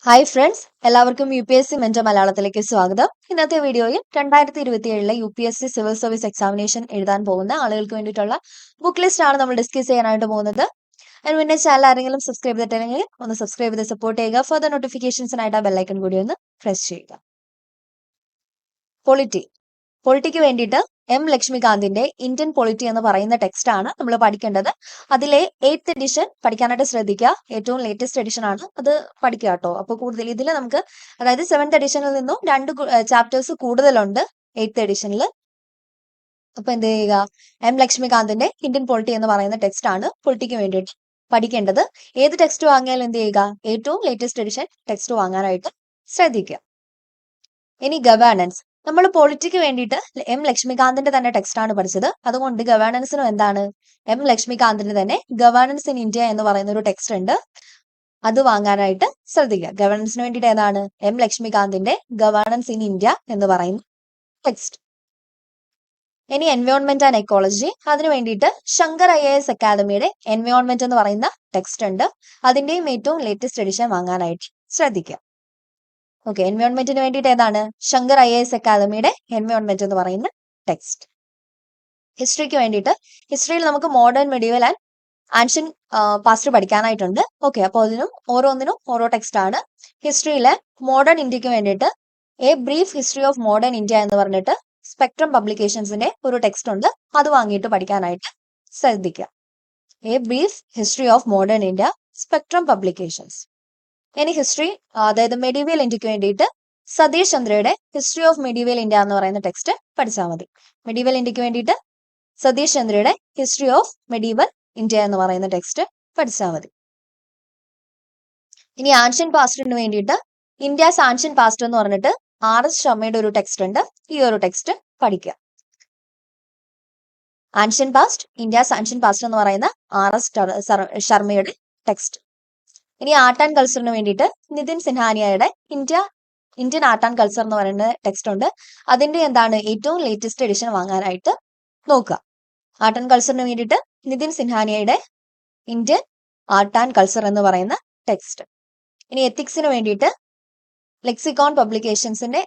Hi friends, എല്ലാവർക്കും UPSC mentor മലയാളത്തിലേക്ക് സ്വാഗതം. ഇന്നത്തെ വീഡിയോയിൽ 2027 UPSC സിവിൽ സർവീസ് എക്സാമിനേഷൻ എഴുതാൻ പോകുന്ന ആളുകൾക്ക് വേണ്ടിയിട്ടുള്ള ബുക്ക് ലിസ്റ്റ് ആണ് നമ്മൾ ഡിസ്കസ് ചെയ്യാനായിട്ട് പോകുന്നത്. അതിന് മുന്നേ ചാനൽ ആരെങ്കിലും സബ്സ്ക്രൈബ് ചെയ്തിട്ടില്ലെങ്കിൽ ഒന്ന് സബ്സ്ക്രൈബ് ചെയ്ത് സപ്പോർട്ട് ചെയ്യുക. ഫർദർ നോട്ടിഫിക്കേഷൻസിനായിട്ട് ആ ബെല്ലൈക്കൺ കൂടി ഒന്ന് പ്രസ് ചെയ്യുക. പൊളിറ്റിക്ക് വേണ്ടിയിട്ട് ലക്ഷ്മികാന്തിന്റെ ഇന്ത്യൻ പൊളിറ്റി എന്ന് പറയുന്ന ടെക്സ്റ്റ് ആണ് നമ്മൾ പഠിക്കേണ്ടത്. അതിലെ 8th എഡിഷൻ പഠിക്കാനായിട്ട് ശ്രദ്ധിക്കുക. ഏറ്റവും ലേറ്റസ്റ്റ് എഡിഷൻ ആണ്, അത് പഠിക്കുക കേട്ടോ. അപ്പോൾ കൂടുതൽ ഇതിൽ നമുക്ക്, അതായത് 7th എഡിഷനിൽ നിന്നും 2 ചാപ്റ്റേഴ്സ് കൂടുതലുണ്ട് 8th എഡിഷനിൽ. അപ്പൊ എന്ത് ചെയ്യുക, ലക്ഷ്മികാന്തിന്റെ ഇന്ത്യൻ പൊളിറ്റി എന്ന് പറയുന്ന ടെക്സ്റ്റ് ആണ് പൊളിറ്റിക്ക് വേണ്ടിയിട്ട് പഠിക്കേണ്ടത്. ഏത് ടെക്സ്റ്റ് വാങ്ങിയാലും എന്ത് ചെയ്യുക, ഏറ്റവും ലേറ്റസ്റ്റ് എഡിഷൻ ടെക്സ്റ്റ് വാങ്ങാനായിട്ട് ശ്രദ്ധിക്കുക. ഇനി ഗവേണൻസ്, നമ്മൾ പൊളിറ്റിക്ക് വേണ്ടിയിട്ട് ലക്ഷ്മികാന്തിന്റെ തന്നെ ടെക്സ്റ്റ് ആണ് പഠിച്ചത്. അതുകൊണ്ട് ഗവേണൻസിനും എന്താണ്, ലക്ഷ്മികാന്തിന്റെ തന്നെ ഗവേണൻസ് ഇൻ ഇന്ത്യ എന്ന് പറയുന്ന ഒരു ടെക്സ്റ്റ് ഉണ്ട്, അത് വാങ്ങാനായിട്ട് ശ്രദ്ധിക്കുക. ഗവേണൻസിന് വേണ്ടിയിട്ട് ഏതാണ്, ലക്ഷ്മികാന്തിന്റെ ഗവേണൻസ് ഇൻ ഇന്ത്യ എന്ന് പറയുന്ന ടെക്സ്റ്റ്. ഇനി എൻവയോൺമെന്റ് ആൻഡ് എക്കോളജി, അതിന് വേണ്ടിയിട്ട് ശങ്കർ IAS അക്കാദമിയുടെ എൻവയോൺമെന്റ് എന്ന് പറയുന്ന ടെക്സ്റ്റ് ഉണ്ട്, അതിന്റെയും ഏറ്റവും ലേറ്റസ്റ്റ് എഡിഷൻ വാങ്ങാനായിട്ട് ശ്രദ്ധിക്കുക. ഓക്കെ, എൻവയോൺമെന്റിന് വേണ്ടിയിട്ട് ഏതാണ്, ശങ്കർ IAS അക്കാദമിയുടെ എൻവയോൺമെന്റ് എന്ന് പറയുന്ന ടെക്സ്റ്റ്. ഹിസ്റ്ററിക്ക് വേണ്ടിയിട്ട്, ഹിസ്റ്ററിയിൽ നമുക്ക് modern, medieval and ancient past പഠിക്കാനായിട്ടുണ്ട്. ഓക്കെ, അപ്പോൾ അതിനും ഓരോന്നിനും ഓരോ ടെക്സ്റ്റ് ആണ്. ഹിസ്റ്ററിയിലെ മോഡേൺ ഇന്ത്യക്ക് വേണ്ടിയിട്ട് A brief history of modern India എന്ന് പറഞ്ഞിട്ട് സ്പെക്ട്രം പബ്ലിക്കേഷൻസിന്റെ ഒരു ടെക്സ്റ്റ് ഉണ്ട്, അത് വാങ്ങിയിട്ട് പഠിക്കാനായിട്ട് ശ്രദ്ധിക്കുക. A brief history of modern India, Spectrum publications. ഇനി ഹിസ്റ്ററി, അതായത് മെഡീവിയൽ ഇന്ത്യക്ക് വേണ്ടിയിട്ട് സതീഷ് ചന്ദ്രയുടെ ഹിസ്റ്ററി ഓഫ് മെഡീവിയൽ ഇന്ത്യ എന്ന് പറയുന്ന ടെക്സ്റ്റ് പഠിച്ചാൽ മതി. മെഡീവിയൽ ഇന്ത്യക്ക് വേണ്ടിയിട്ട് സതീഷ് ചന്ദ്രയുടെ ഹിസ്റ്ററി ഓഫ് മെഡീവൽ ഇന്ത്യ എന്ന് പറയുന്ന ടെക്സ്റ്റ് പഠിച്ചാൽ മതി. ഇനി ആൻഷ്യൻ പാസ്റ്റിന് വേണ്ടിയിട്ട് ഇന്ത്യാസ് ആൻഷ്യൻ പാസ്റ്റ് എന്ന് പറഞ്ഞിട്ട് RS ശർമ്മയുടെ ഒരു ടെക്സ്റ്റ് ഉണ്ട്, ഈ ഒരു ടെക്സ്റ്റ് പഠിക്കുക. Ancient past, India's ancient past എന്ന് പറയുന്ന RS ശർമ്മയുടെ ടെക്സ്റ്റ്. ഇനി ആർട്ട് ആൻഡ് കൾച്ചറിന് വേണ്ടിയിട്ട് നിതിൻ സിൻഹാനിയയുടെ ഇന്ത്യൻ ആർട്ട് ആൻഡ് കൾച്ചർ എന്ന് പറയുന്ന ടെക്സ്റ്റ് ഉണ്ട്, അതിന്റെ എന്താണ് ഏറ്റവും ലേറ്റസ്റ്റ് എഡിഷൻ വാങ്ങാനായിട്ട് നോക്കുക. ആർട്ട് ആൻഡ് കൾച്ചറിന് വേണ്ടിയിട്ട് നിതിൻ സിൻഹാനിയയുടെ ഇന്ത്യൻ ആർട്ട് ആൻഡ് കൾച്ചർ എന്ന് പറയുന്ന ടെക്സ്റ്റ്. ഇനി എത്തിക്സിന് വേണ്ടിയിട്ട് ലെക്സിക്കോൺ പബ്ലിക്കേഷൻസിന്റെ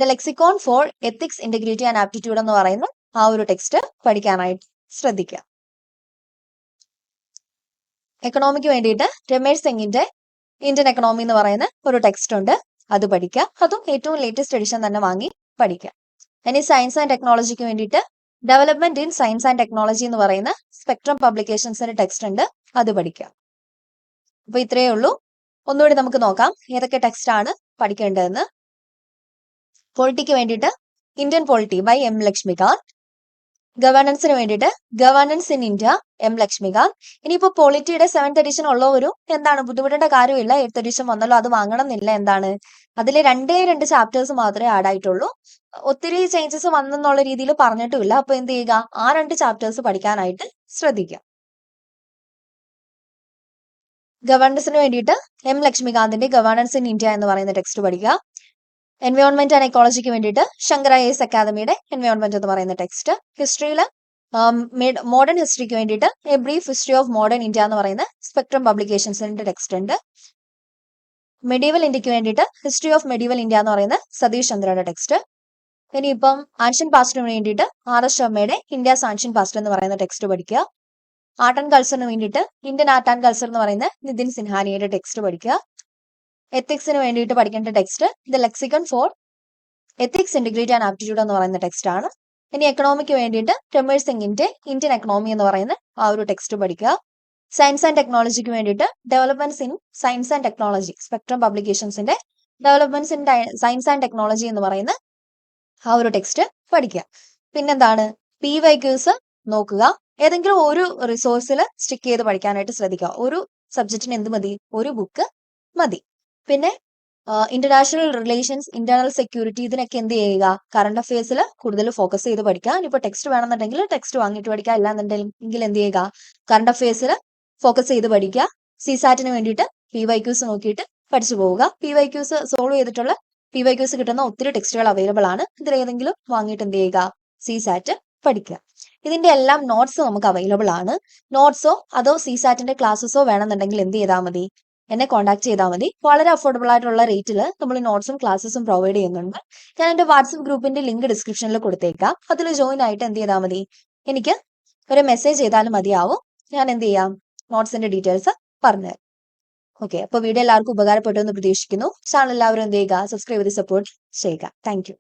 the lexicon for ethics, integrity and aptitude എന്ന് പറയുന്ന ആ ഒരു ടെക്സ്റ്റ് പഠിക്കാനായിട്ട് ശ്രദ്ധിക്കുക. എക്കണോമിക്ക് വേണ്ടിയിട്ട് രമേശ് സിംഗിന്റെ ഇന്ത്യൻ എക്കണോമി എന്ന് പറയുന്ന ഒരു ടെക്സ്റ്റ് ഉണ്ട്, അത് പഠിക്കുക. അതും ഏറ്റവും ലേറ്റസ്റ്റ് എഡിഷൻ തന്നെ വാങ്ങി പഠിക്കുക. ഇനി സയൻസ് ആൻഡ് ടെക്നോളജിക്ക് വേണ്ടിയിട്ട് development in science and technology എന്ന് പറയുന്ന സ്പെക്ട്രം പബ്ലിക്കേഷൻസിന്റെ ടെക്സ്റ്റ് ഉണ്ട്, അത് പഠിക്കുക. അപ്പൊ ഇത്രയേ ഉള്ളൂ. ഒന്നുകൂടി നമുക്ക് നോക്കാം ഏതൊക്കെ ടെക്സ്റ്റ് ആണ് പഠിക്കേണ്ടതെന്ന്. പൊളിറ്റിക്ക് വേണ്ടിയിട്ട് ഇന്ത്യൻ പൊളിറ്റി ബൈ ലക്ഷ്മികാന്ത്. ഗവേണൻസിന് വേണ്ടിയിട്ട് ഗവേണൻസ് ഇൻ ഇന്ത്യ ലക്ഷ്മികാന്ത്. ഇനിയിപ്പോ പൊളിറ്റിയുടെ 7th എഡിഷൻ ഉള്ളവരും എന്താണ്, ബുദ്ധിമുട്ടേണ്ട കാര്യമില്ല, 8th എഡിഷൻ വന്നല്ലോ, അത് വാങ്ങണം എന്നില്ല. എന്താണ്, അതിൽ 2 ചാപ്റ്റേഴ്സ് മാത്രമേ ആഡ് ആയിട്ടുള്ളൂ, ഒത്തിരി ചേഞ്ചസ് വന്നെന്നുള്ള രീതിയിൽ പറഞ്ഞിട്ടുമില്ല. അപ്പൊ എന്ത് ചെയ്യുക, ആ 2 ചാപ്റ്റേഴ്സ് പഠിക്കാനായിട്ട് ശ്രദ്ധിക്കുക. ഗവേണൻസിന് വേണ്ടിയിട്ട് ലക്ഷ്മികാന്തിന്റെ ഗവേണൻസ് ഇൻ ഇന്ത്യ എന്ന് പറയുന്ന ടെക്സ്റ്റ് പഠിക്കുക. എൻവയോൺമെന്റ് ആൻഡ് എക്കോളജിക്ക് വേണ്ടിയിട്ട് ശങ്കർ IAS അക്കാദമിയുടെ എൻവയോൺമെന്റ് എന്ന് പറയുന്ന ടെക്സ്റ്റ്. ഹിസ്റ്ററിയിൽ മോഡേൺ ഹിസ്റ്ററിക്ക് വേണ്ടിയിട്ട് A brief history of modern India എന്ന് പറയുന്ന സ്പെക്ട്രം പബ്ലിക്കേഷൻസിന്റെ ടെക്സ്റ്റ് ഉണ്ട്. മെഡീവൽ ഇന്ത്യക്ക് വേണ്ടിയിട്ട് ഹിസ്റ്ററി ഓഫ് മെഡീവൽ ഇന്ത്യ എന്ന് പറയുന്ന സതീഷ് ചന്ദ്രയുടെ ടെക്സ്റ്റ്. ഇനിയിപ്പം ആൻഷ്യൻ പാസ്റ്റിന് വേണ്ടിയിട്ട് RS ശർമ്മയുടെ ഇന്ത്യാസ് ആൻഷ്യൻ പാസ്റ്റ് എന്ന് പറയുന്ന ടെക്സ്റ്റ് പഠിക്കുക. ആർട്ട് ആൻഡ് കൾച്ചറിന് വേണ്ടിയിട്ട് ഇന്ത്യൻ ആർട്ട് ആൻഡ് കൾച്ചർ എന്ന് പറയുന്ന നിതിൻ സിൻഹാനിയയുടെ ടെക്സ്റ്റ് പഠിക്കുക. എത്തിക്സിന് വേണ്ടിയിട്ട് പഠിക്കേണ്ട text the lexicon for ethics, integrity and aptitude എന്ന് പറയുന്ന ടെക്സ്റ്റ് ആണ്. ഇനി എക്കണോമിക്ക് വേണ്ടിയിട്ട് രമേശ് സിംഗിന്റെ ഇന്ത്യൻ എക്കണോമി എന്ന് പറയുന്ന ആ ഒരു ടെക്സ്റ്റ് പഠിക്കുക. സയൻസ് ആൻഡ് ടെക്നോളജിക്ക് വേണ്ടിയിട്ട് developments in science and technology, Spectrum പബ്ലിക്കേഷൻസിന്റെ developments in science and technology എന്ന് പറയുന്ന ആ ഒരു ടെക്സ്റ്റ് പഠിക്കുക. പിന്നെന്താണ്, PYQs നോക്കുക. ഏതെങ്കിലും ഒരു റിസോഴ്സിൽ സ്റ്റിക്ക് ചെയ്ത് പഠിക്കാനായിട്ട് ശ്രദ്ധിക്കുക. ഒരു സബ്ജക്റ്റിന് എന്ത് മതി, ഒരു ബുക്ക് മതി. പിന്നെ ഇന്റർനാഷണൽ റിലേഷൻസ്, ഇന്റേണൽ സെക്യൂരിറ്റി, ഇതിനൊക്കെ എന്ത് ചെയ്യുക, കറണ്ട് അഫയേഴ്സിൽ കൂടുതൽ ഫോക്കസ് ചെയ്ത് പഠിക്കുക. ഇനിയിപ്പോൾ ടെക്സ്റ്റ് വേണമെന്നുണ്ടെങ്കിൽ ടെക്സ്റ്റ് വാങ്ങിയിട്ട് പഠിക്കുക, അല്ലാന്നുണ്ടെങ്കിൽ എന്ത് ചെയ്യുക, കറണ്ട് അഫയേഴ്സിൽ ഫോക്കസ് ചെയ്ത് പഠിക്കുക. CSATന് വേണ്ടിയിട്ട് PYQs നോക്കിയിട്ട് പഠിച്ചു പോവുക. PYQs സോൾവ് ചെയ്തിട്ടുള്ള PYQs കിട്ടുന്ന ഒത്തിരി ടെക്സ്റ്റുകൾ അവൈലബിൾ ആണ്, ഇതിലേതെങ്കിലും വാങ്ങിയിട്ട് എന്ത് ചെയ്യുക, CSAT പഠിക്കുക. ഇതിന്റെ എല്ലാം നോട്ട്സ് നമുക്ക് അവൈലബിൾ ആണ്. നോട്ട്സോ അതോ CSATന്റെ ക്ലാസ്സസോ വേണമെന്നുണ്ടെങ്കിൽ എന്ത് ചെയ്താൽ മതി, എന്നെ കോൺടാക്ട് ചെയ്താൽ മതി. വളരെ അഫോർഡബിൾ ആയിട്ടുള്ള റേറ്റിൽ നമ്മൾ നോട്ട്സും ക്ലാസ്സസും പ്രൊവൈഡ് ചെയ്യുന്നുണ്ട്. ഞാൻ എൻ്റെ വാട്സപ്പ് ഗ്രൂപ്പിന്റെ ലിങ്ക് ഡിസ്ക്രിപ്ഷനിൽ കൊടുത്തേക്കാം. അതിൽ ജോയിൻ ആയിട്ട് എന്ത് ചെയ്താൽ മതി, എനിക്ക് ഒരു മെസ്സേജ് ചെയ്താലും മതിയാവും. ഞാൻ എന്ത് ചെയ്യാം, നോട്ട്സിന്റെ ഡീറ്റെയിൽസ് പറഞ്ഞുതരാം. ഓക്കെ, അപ്പോൾ വീഡിയോ എല്ലാവർക്കും ഉപകാരപ്പെട്ടു എന്ന് പ്രതീക്ഷിക്കുന്നു. ചാനൽ എല്ലാവരും എന്ത് ചെയ്യുക, സബ്സ്ക്രൈബ് ചെയ്ത് സപ്പോർട്ട് ചെയ്യുക. താങ്ക്